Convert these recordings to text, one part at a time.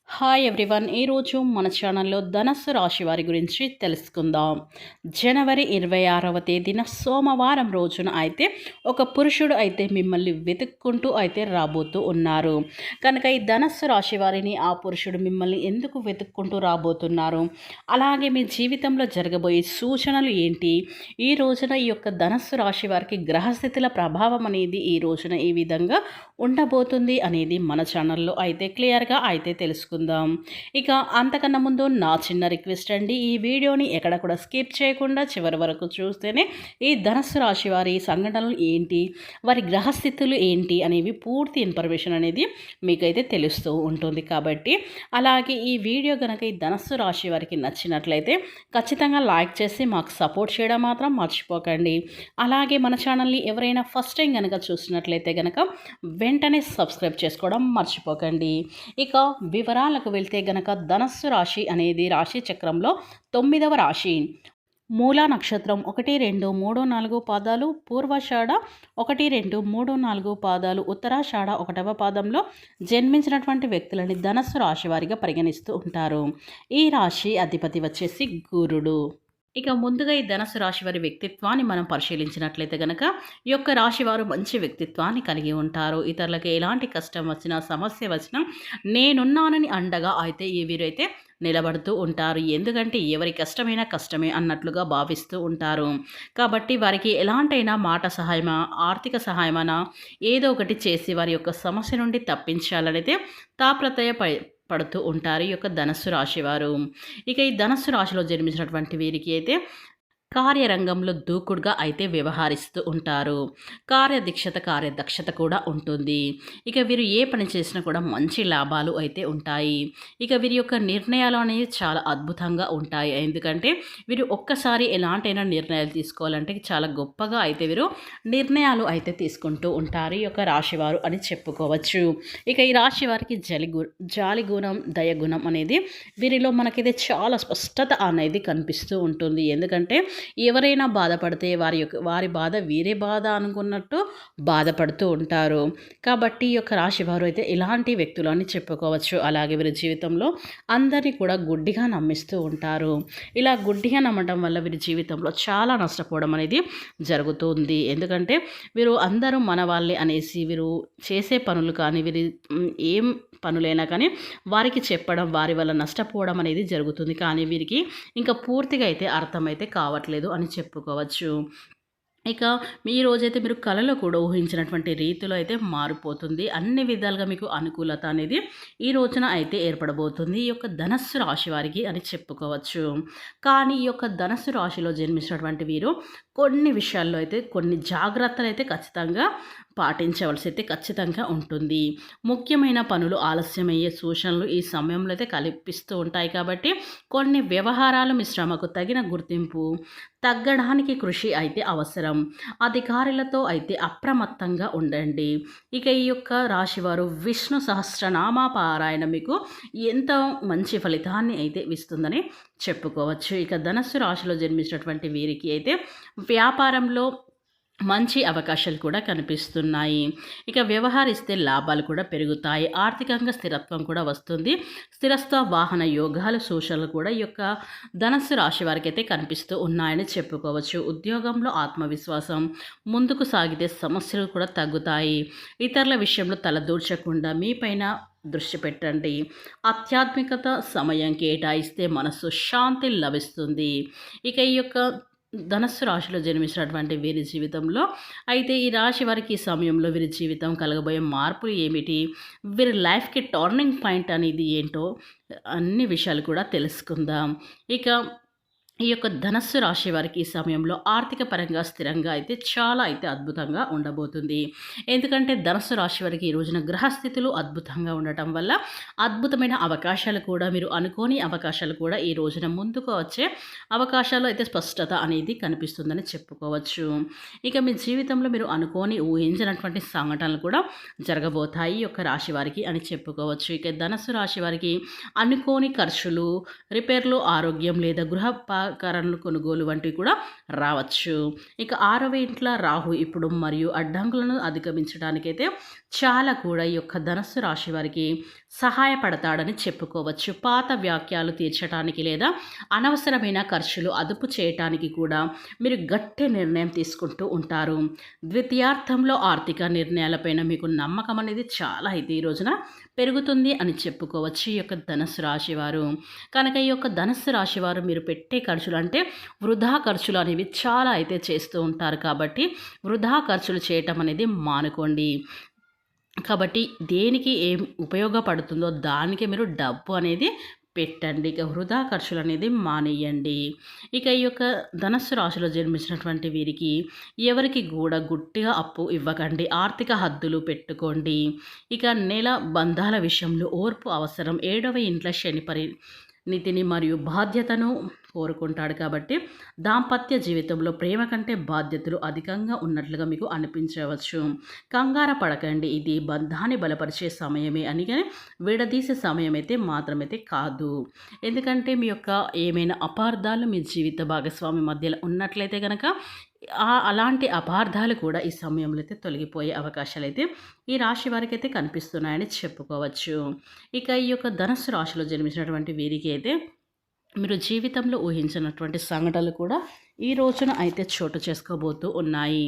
Hi everyone. ఈరోజు మన ఛానల్లో ధనస్సు రాశి వారి గురించి తెలుసుకుందాం. జనవరి 26వ తేదీన సోమవారం రోజున అయితే ఒక పురుషుడు అయితే మిమ్మల్ని వెతుక్కుంటూ అయితే రాబోతూ ఉన్నారు. కనుక ఈ ధనస్సు రాశి వారిని ఆ పురుషుడు మిమ్మల్ని ఎందుకు వెతుక్కుంటూ రాబోతున్నారు, అలాగే మీ జీవితంలో జరగబోయే సూచనలు ఏంటి, ఈ రోజున ఈ యొక్క ధనస్సు రాశి వారికి గ్రహస్థితుల ప్రభావం అనేది ఈ రోజున ఈ విధంగా ఉండబోతుంది అనేది మన ఛానల్లో అయితే క్లియర్గా అయితే తెలుసుకుందాం. ఇక అంతకన్నా ముందు నా చిన్న రిక్వెస్ట్ అండి, ఈ వీడియోని ఎక్కడ కూడా స్కిప్ చేయకుండా చివరి వరకు చూస్తేనే ఈ ధనస్సు రాశి వారి సంఘటనలు ఏంటి, వారి గ్రహస్థితులు ఏంటి అనేవి పూర్తి ఇన్ఫర్మేషన్ అనేది మీకైతే తెలుస్తూ ఉంటుంది. కాబట్టి అలాగే ఈ వీడియో కనుక ఈ ధనస్సు రాశి వారికి నచ్చినట్లయితే ఖచ్చితంగా లైక్ చేసి మాకు సపోర్ట్ చేయడం మాత్రం మర్చిపోకండి. అలాగే మన ఛానల్ని ఎవరైనా ఫస్ట్ టైం కనుక చూసినట్లయితే కనుక వెంటనే సబ్స్క్రైబ్ చేసుకోవడం మర్చిపోకండి. ఇక వివరాలకు వెళ్తే గనక ధనస్సు రాశి అనేది రాశి చక్రంలో 9వ రాశి. మూలా నక్షత్రం 1, 2, 3, 4 పాదాలు, పూర్వాషాఢ 1, 2, 3, 4 పాదాలు, ఉత్తరాషాఢ 1వ పాదంలో జన్మించినటువంటి వ్యక్తులని ధనస్సు రాశి వారిగా పరిగణిస్తూ ఉంటారు. ఈ రాశి అధిపతి వచ్చేసి గురుడు. ఇక ముందుగా ఈ ధనస్సు రాశి వారి వ్యక్తిత్వాన్ని మనం పరిశీలించినట్లయితే కనుక ఈ యొక్క రాశి వారు మంచి వ్యక్తిత్వాన్ని కలిగి ఉంటారు. ఇతరులకు ఎలాంటి కష్టం వచ్చినా, సమస్య వచ్చినా నేనున్నానని అండగా అయితే వీరైతే నిలబడుతూ ఉంటారు. ఎందుకంటే ఎవరి కష్టమైనా కష్టమే అన్నట్లుగా భావిస్తూ ఉంటారు. కాబట్టి వారికి ఎలాంటైనా మాట సహాయమా, ఆర్థిక సహాయమనా ఏదో ఒకటి చేసి వారి యొక్క సమస్య నుండి తప్పించాలనైతే పడుతూ ఉంటారు ఈ యొక్క ధనస్సు రాశివారు. ఇక ఈ ధనస్సు రాశిలో జన్మించినటువంటి వీరికి అయితే కార్యరంగంలో దూకుడుగా అయితే వ్యవహరిస్తూ ఉంటారు. కార్యదక్షత కూడా ఉంటుంది. ఇక వీరు ఏ పని చేసినా కూడా మంచి లాభాలు అయితే ఉంటాయి. ఇక వీరి యొక్క నిర్ణయాలు అనేవి చాలా అద్భుతంగా ఉంటాయి. ఎందుకంటే వీరు ఒక్కసారి ఎలాంటైనా నిర్ణయాలు తీసుకోవాలంటే చాలా గొప్పగా అయితే వీరు నిర్ణయాలు అయితే తీసుకుంటూ ఉంటారు ఈ యొక్క రాశివారు అని చెప్పుకోవచ్చు. ఇక ఈ రాశి వారికి జాలి గుణం, దయ గుణం అనేది వీరిలో మనకైతే చాలా స్పష్టత అనేది కనిపిస్తూ ఉంటుంది. ఎందుకంటే ఎవరైనా బాధపడితే వారి బాధ వీరే బాధ అనుకున్నట్టు బాధపడుతూ ఉంటారు. కాబట్టి ఈ యొక్క రాశి వారు అయితే ఇలాంటి వ్యక్తులు అని చెప్పుకోవచ్చు. అలాగే వీరి జీవితంలో అందరినీ కూడా గుడ్డిగా నమ్మిస్తూ ఉంటారు. ఇలా గుడ్డిగా నమ్మడం వల్ల వీరి జీవితంలో చాలా నష్టపోవడం అనేది జరుగుతుంది. ఎందుకంటే వీరు అందరూ మన వాళ్ళే అనేసి వీరు చేసే పనులు కానీ, వీరి ఏం పనులైనా కానీ వారికి చెప్పడం, వారి వల్ల నష్టపోవడం అనేది జరుగుతుంది. కానీ వీరికి ఇంకా పూర్తిగా అయితే అర్థమైతే కావట్లేదు అని చెప్పుకోవచ్చు. ఇక ఈ రోజైతే మీరు కలలో కూడా ఊహించినటువంటి రీతిలో అయితే మారిపోతుంది. అన్ని విధాలుగా మీకు అనుకూలత అనేది ఈ రోజున అయితే ఏర్పడబోతుంది ఈ యొక్క ధనస్సు రాశి వారికి అని చెప్పుకోవచ్చు. కానీ ఈ యొక్క ధనస్సు రాశిలో జన్మించినటువంటి వీరు కొన్ని విషయాల్లో అయితే కొన్ని జాగ్రత్తలు అయితే ఖచ్చితంగా పాటించవలసి అయితే ఖచ్చితంగా ఉంటుంది. ముఖ్యమైన పనులు ఆలస్యమయ్యే సూచనలు ఈ సమయంలో అయితే కల్పిస్తూ ఉంటాయి. కాబట్టి కొన్ని వ్యవహారాలు మీ శ్రమకు తగిన గుర్తింపు తగ్గడానికి కృషి అయితే అవసరం. అధికారులతో అయితే అప్రమత్తంగా ఉండండి. ఇక ఈ యొక్క రాశివారు విష్ణు సహస్రనామ పారాయణ మీకు ఎంతో మంచి ఫలితాన్ని అయితే ఇస్తుందని చెప్పుకోవచ్చు. ఇక ధనస్సు రాశిలో జన్మించినటువంటి వీరికి అయితే వ్యాపారంలో మంచి అవకాశాలు కూడా కనిపిస్తున్నాయి. ఇక వ్యవహరిస్తే లాభాలు కూడా పెరుగుతాయి. ఆర్థికంగా స్థిరత్వం కూడా వస్తుంది. స్థిరత్వ వాహన యోగాలు సూచనలు కూడా ఈ యొక్క ధనస్సు రాశి వారికి అయితే కనిపిస్తూ ఉన్నాయని చెప్పుకోవచ్చు. ఉద్యోగంలో ఆత్మవిశ్వాసం, ముందుకు సాగితే సమస్యలు కూడా తగ్గుతాయి. ఇతరుల విషయంలో తలదూర్చకుండా మీపైన దృష్టి పెట్టండి. ఆధ్యాత్మికత సమయం కేటాయిస్తే మనసు శాంతి లభిస్తుంది. ఇక ఈ యొక్క ధనస్సు రాశిలో జన్మించినటువంటి వీరి జీవితంలో అయితే ఈ రాశి వారికి ఈ సమయంలో వీరి జీవితం కలగబోయే మార్పులు ఏమిటి, వీరి లైఫ్కి టర్నింగ్ పాయింట్ అనేది ఏంటో అన్ని విషయాలు కూడా తెలుసుకుందాం. ఇక ఈ యొక్క ధనస్సు రాశి వారికి ఈ సమయంలో ఆర్థిక పరంగా స్థిరంగా అయితే చాలా అయితే అద్భుతంగా ఉండబోతుంది. ఎందుకంటే ధనస్సు రాశి వారికి ఈ రోజున గ్రహస్థితులు అద్భుతంగా ఉండటం వల్ల అద్భుతమైన అవకాశాలు కూడా, మీరు అనుకోని అవకాశాలు కూడా ఈ రోజున ముందుకు వచ్చే అవకాశాలు అయితే స్పష్టత అనేది కనిపిస్తుందని చెప్పుకోవచ్చు. ఇక మీ జీవితంలో మీరు అనుకోని ఊహించినటువంటి సంఘటనలు కూడా జరగబోతాయి ఈ యొక్క రాశి వారికి అని చెప్పుకోవచ్చు. ఇక ధనస్సు రాశి వారికి అనుకోని ఖర్చులు, రిపేర్లు, ఆరోగ్యం లేదా గృహోపకరణలు కొనుగోలు వంటివి కూడా రావచ్చు. ఇక 6వ ఇంట్లో రాహు ఇప్పుడు మరియు అడ్డంకులను అధిగమించడానికైతే చాలా కూడా ఈ యొక్క ధనస్సు రాశి వారికి సహాయపడతాడని చెప్పుకోవచ్చు. పాత వ్యాఖ్యలు తీర్చడానికి లేదా అనవసరమైన ఖర్చులు అదుపు చేయటానికి కూడా మీరు గట్టి నిర్ణయం తీసుకుంటూ ఉంటారు. ద్వితీయార్థంలో ఆర్థిక నిర్ణయాలపైన మీకు నమ్మకం అనేది చాలా అయితే ఈ రోజున పెరుగుతుంది అని చెప్పుకోవచ్చు ఈ యొక్క ధనుస్సు రాశివారు. కనుక ఈ యొక్క ధనుస్సు రాశివారు మీరు పెట్టే ఖర్చులు అంటే వృధా ఖర్చులు అనేవి చాలా అయితే చేస్తూ ఉంటారు కాబట్టి వృధా ఖర్చులు చేయటం అనేది మానుకోండి. కాబట్టి దేనికి ఏం ఉపయోగపడుతుందో దానికి మీరు డబ్బు అనేది పెట్టండి. ఇక వృధా ఖర్చులనేది మానేయండి. ఇక ఈ యొక్క ధనస్సు రాశిలో జన్మించినటువంటి వీరికి ఎవరికి కూడా గుట్టిగా అప్పు ఇవ్వకండి. ఆర్థిక హద్దులు పెట్టుకోండి. ఇక నెల బంధాల విషయంలో ఓర్పు అవసరం. 7వ ఇంట్లో శని నితిని మరియు బాధ్యతను కోరుకుంటాడు కాబట్టి దాంపత్య జీవితంలో ప్రేమ కంటే బాధ్యతలు అధికంగా ఉన్నట్లుగా మీకు అనిపించవచ్చు. కంగార పడకండి, ఇది బంధాన్ని బలపరిచే సమయమే అని కానీ విడదీసే సమయం అయితే మాత్రమైతే కాదు. ఎందుకంటే మీ యొక్క ఏమైనా అపార్థాలు మీ జీవిత భాగస్వామి మధ్యలో ఉన్నట్లయితే కనుక అలాంటి అపార్థాలు కూడా ఈ సమయంలో అయితే తొలగిపోయే అవకాశాలు అయితే ఈ రాశి వారికి అయితే కనిపిస్తున్నాయని చెప్పుకోవచ్చు. ఇక ఈ యొక్క ధనుస్సు రాశిలో జన్మించినటువంటి వీరికి అయితే మీరు జీవితంలో ఊహించినటువంటి సంఘటనలు కూడా ఈ రోజున అయితే చోటు చేసుకోబోతూ ఉన్నాయి.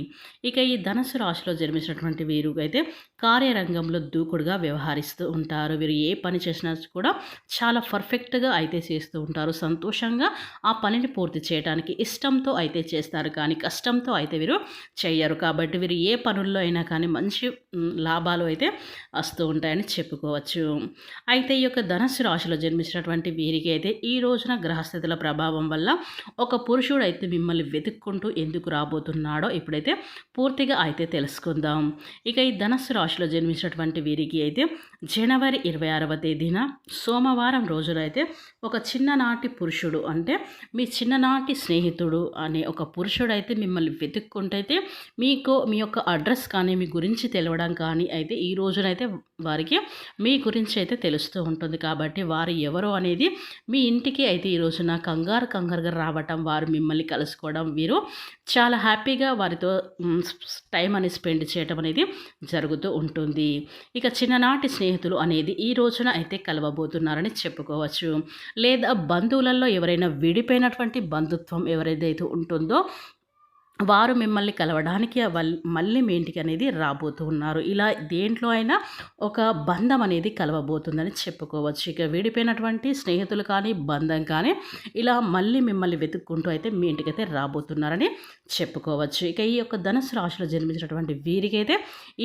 ఇక ఈ ధనుసు రాశిలో జన్మించినటువంటి వీరు అయితే కార్యరంగంలో దూకుడుగా వ్యవహరిస్తూ ఉంటారు. వీరు ఏ పని చేసినా కూడా చాలా పర్ఫెక్ట్గా అయితే చేస్తూ ఉంటారు. సంతోషంగా ఆ పనిని పూర్తి చేయడానికి ఇష్టంతో అయితే చేస్తారు, కానీ కష్టంతో అయితే వీరు చెయ్యరు. కాబట్టి వీరు ఏ పనుల్లో అయినా కానీ మంచి లాభాలు అయితే వస్తూ ఉంటాయని చెప్పుకోవచ్చు. అయితే ఈ యొక్క ధనుసు రాశిలో జన్మించినటువంటి వీరికి అయితే ఈ రోజున గ్రహస్థితుల ప్రభావం వల్ల ఒక పురుషుడు అయితే మిమ్మల్ని వెతుక్కుంటూ ఎందుకు రాబోతున్నాడో ఇప్పుడైతే పూర్తిగా అయితే తెలుసుకుందాం. ఇక ఈ ధనుస్సు రాశిలో జన్మించినటువంటి వీరికి అయితే జనవరి 26వ తేదీన సోమవారం రోజున అయితే ఒక చిన్ననాటి పురుషుడు అంటే మీ చిన్ననాటి స్నేహితుడు అనే ఒక పురుషుడు అయితే మిమ్మల్ని వెతుక్కుంటైతే మీకు మీ యొక్క అడ్రస్ కానీ మీ గురించి తెలవడం కానీ అయితే ఈ రోజునైతే వారికి మీ గురించి అయితే తెలుస్తూ ఉంటుంది. కాబట్టి వారు ఎవరో అనేది మీ ఇంటికి అయితే ఈ రోజున కంగారుగా రావటం, వారు మిమ్మల్ని కలుసుకోవడం, వీరు చాలా హ్యాపీగా వారితో టైం అనేది స్పెండ్ చేయటం అనేది జరుగుతూ ఉంటుంది. ఇక చిన్ననాటి స్నేహితులు అనేది ఈ రోజున అయితే కలవబోతున్నారని చెప్పుకోవచ్చు. లేదా బంధువులలో ఎవరైనా విడిపోయినటువంటి బంధుత్వం ఎవరైతే ఉంటుందో వారు మిమ్మల్ని కలవడానికి మళ్ళీ మీ ఇంటికి అనేది రాబోతూ ఉన్నారు. ఇలా దేంట్లో అయినా ఒక బంధం అనేది కలవబోతుందని చెప్పుకోవచ్చు. ఇక విడిపోయినటువంటి స్నేహితులు కానీ బంధం కానీ ఇలా మళ్ళీ మిమ్మల్ని వెతుక్కుంటూ అయితే మీ ఇంటికైతే రాబోతున్నారని చెప్పుకోవచ్చు. ఇక ఈ యొక్క ధనుసు రాశిలో జన్మించినటువంటి వీరికైతే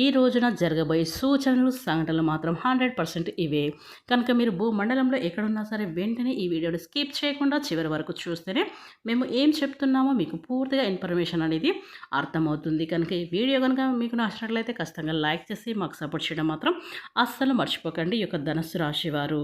ఈ రోజున జరగబోయే సూచనలు సంఘటనలు మాత్రం 100% ఇవే. కనుక మీరు భూమండలంలో ఎక్కడున్నా సరే వెంటనే ఈ వీడియోని స్కిప్ చేయకుండా చివరి వరకు చూస్తేనే మేము ఏం చెప్తున్నామో మీకు పూర్తిగా ఇన్ఫర్మేషన్ అనేది అర్థమవుతుంది. కనుక ఈ వీడియో కనుక మీకు నచ్చినట్లయితే ఖచ్చితంగా లైక్ చేసి మాకు సపోర్ట్ చేయడం మాత్రం అస్సలు మర్చిపోకండి. ఈ యొక్క ధనుస్సు రాశి వారు.